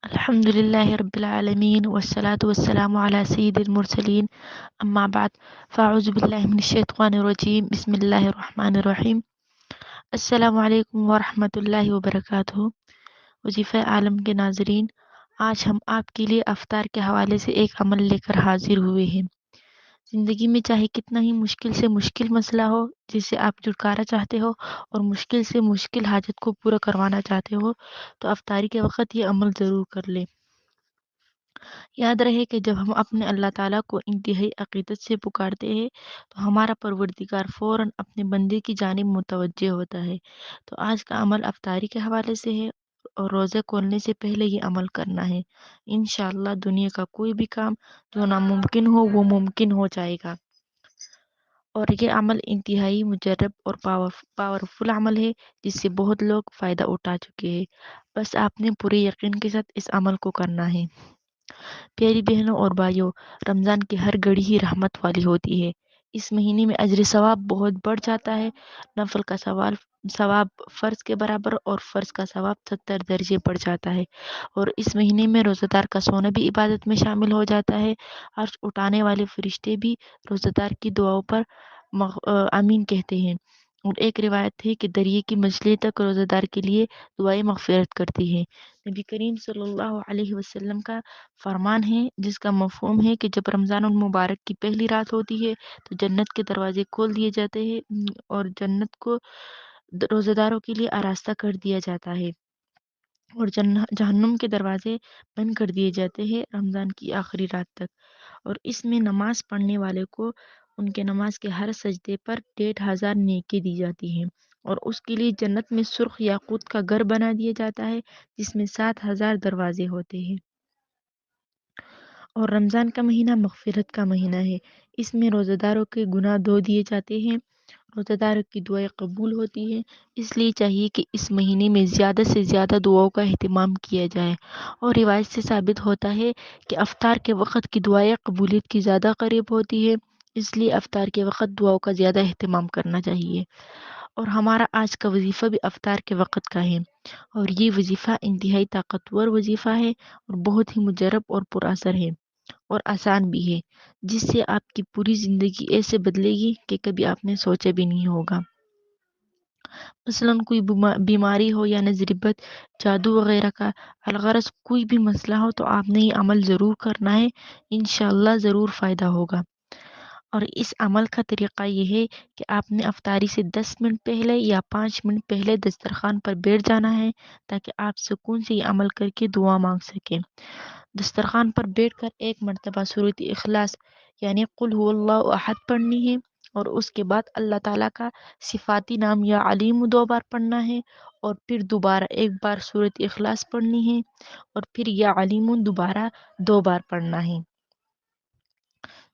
الحمد لله رب العالمين والصلاة والسلام على سيد المرسلين. أما بعد، فأعوذ بالله من الشيطان الرجيم. بسم الله الرحمن الرحيم. السلام علیکم ورحمۃ اللہ وبرکاتہ. وظیفہ عالم کے ناظرین، آج ہم آپ کے لیے افطار کے حوالے سے ایک عمل لے کر حاضر ہوئے ہیں. زندگی میں چاہے کتنا ہی مشکل سے مشکل مسئلہ ہو جسے آپ چھٹکارا چاہتے ہو اور مشکل سے مشکل حاجت کو پورا کروانا چاہتے ہو، تو افطاری کے وقت یہ عمل ضرور کر لیں. یاد رہے کہ جب ہم اپنے اللہ تعالیٰ کو انتہائی عقیدت سے پکارتے ہیں تو ہمارا پروردگار فوراً اپنے بندے کی جانب متوجہ ہوتا ہے. تو آج کا عمل افطاری کے حوالے سے ہے اور روزے کھولنے سے پہلے یہ عمل کرنا ہے. انشاءاللہ دنیا کا کوئی بھی کام جو ناممکن ہو وہ ممکن ہو جائے گا. اور یہ عمل انتہائی مجرب اور پاورفل عمل ہے جس سے بہت لوگ فائدہ اٹھا چکے ہیں. بس آپ نے پورے یقین کے ساتھ اس عمل کو کرنا ہے. پیاری بہنوں اور بھائیوں، رمضان کی ہر گھڑی ہی رحمت والی ہوتی ہے. اس مہینے میں اجر ثواب بہت بڑھ جاتا ہے. نفل کا ثواب فرض کے برابر اور فرض کا ثواب 70 درجے بڑھ جاتا ہے. اور اس مہینے میں روزہ دار کا سونا بھی عبادت میں شامل ہو جاتا ہے. عرش اٹھانے والے فرشتے بھی روزہ دار کی دعاؤں پر آمین کہتے ہیں. اور ایک روایت ہے کہ دریا کی مچھلی تک روزہ دار کے لیے دعائیں مغفرت کرتی ہے. نبی کریم صلی اللہ علیہ وسلم کا فرمان ہے جس کا مفہوم ہے کہ جب رمضان المبارک کی پہلی رات ہوتی ہے تو جنت کے دروازے کھول دیے جاتے ہیں اور جنت کو روزہ داروں کے لیے آراستہ کر دیا جاتا ہے، اور جہنم کے دروازے بند کر دیے جاتے ہیں رمضان کی آخری رات تک. اور اس میں نماز پڑھنے والے کو ان کے نماز کے ہر سجدے پر 1500 نیکی دی جاتی ہیں، اور اس کے لیے جنت میں سرخ یاقوت کا گھر بنا دیا جاتا ہے جس میں 7000 دروازے ہوتے ہیں. اور رمضان کا مہینہ مغفرت کا مہینہ ہے. اس میں روزہ داروں کے گناہ دھو دیے جاتے ہیں، روزہ داروں کی دعائیں قبول ہوتی ہیں. اس لیے چاہیے کہ اس مہینے میں زیادہ سے زیادہ دعاؤں کا اہتمام کیا جائے. اور روایت سے ثابت ہوتا ہے کہ افطار کے وقت کی دعائیں قبولیت کی زیادہ قریب ہوتی ہے، اس لیے افطار کے وقت دعاؤں کا زیادہ اہتمام کرنا چاہیے. اور ہمارا آج کا وظیفہ بھی افطار کے وقت کا ہے، اور یہ وظیفہ انتہائی طاقتور وظیفہ ہے اور بہت ہی مجرب اور پر اثر ہے اور آسان بھی ہے، جس سے آپ کی پوری زندگی ایسے بدلے گی کہ کبھی آپ نے سوچا بھی نہیں ہوگا. مثلاً کوئی بیماری ہو یا نظربت، جادو وغیرہ کا، الغرض کوئی بھی مسئلہ ہو تو آپ نے یہ عمل ضرور کرنا ہے. انشاءاللہ ضرور فائدہ ہوگا. اور اس عمل کا طریقہ یہ ہے کہ آپ نے افطاری سے 10 منٹ پہلے یا 5 منٹ پہلے دسترخوان پر بیٹھ جانا ہے تاکہ آپ سکون سے یہ عمل کر کے دعا مانگ سکیں. دسترخوان پر بیٹھ کر ایک مرتبہ سورۃ اخلاص یعنی قل هو اللہ احد پڑھنی ہے، اور اس کے بعد اللہ تعالیٰ کا صفاتی نام یا علیم 2 بار پڑھنا ہے، اور پھر دوبارہ ایک بار سورۃ اخلاص پڑھنی ہے، اور پھر یا علیم دوبارہ 2 بار پڑھنا ہے.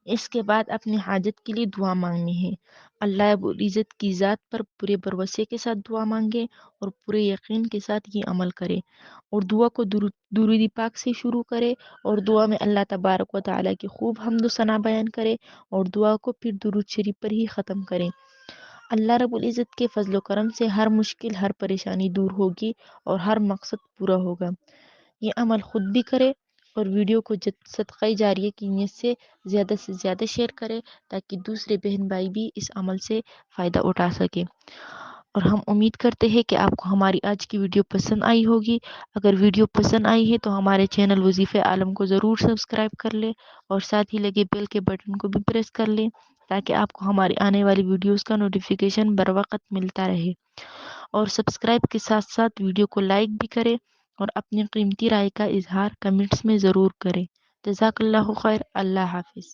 اس کے بعد اپنی حاجت کے لیے دعا مانگنی ہے. اللہ رب العزت کی ذات پر پورے بھروسے کے ساتھ دعا مانگے اور پورے یقین کے ساتھ یہ عمل کرے، اور دعا کو درود پاک سے شروع کرے، اور دعا میں اللہ تبارک و تعالیٰ کی خوب حمد و ثنا بیان کرے، اور دعا کو پھر درود شریف پر ہی ختم کرے. اللہ رب العزت کے فضل و کرم سے ہر مشکل، ہر پریشانی دور ہوگی اور ہر مقصد پورا ہوگا. یہ عمل خود بھی کرے اور ویڈیو کو صدقہ جاریہ کی نیت سے زیادہ شیئر کرے تاکہ دوسرے بہن بھائی بھی اس عمل سے فائدہ اٹھا سکیں. اور ہم امید کرتے ہیں کہ آپ کو ہماری آج کی ویڈیو پسند آئی ہوگی. اگر ویڈیو پسند آئی ہے تو ہمارے چینل وظیفہ عالم کو ضرور سبسکرائب کر لیں اور ساتھ ہی لگے بیل کے بٹن کو بھی پریس کر لیں تاکہ آپ کو ہماری آنے والی ویڈیوز کا نوٹیفیکیشن بر وقت ملتا رہے. اور سبسکرائب کے ساتھ ساتھ ویڈیو کو لائک بھی کریں اور اپنی قیمتی رائے کا اظہار کمنٹس میں ضرور کریں. جزاک اللہ خیر. اللہ حافظ.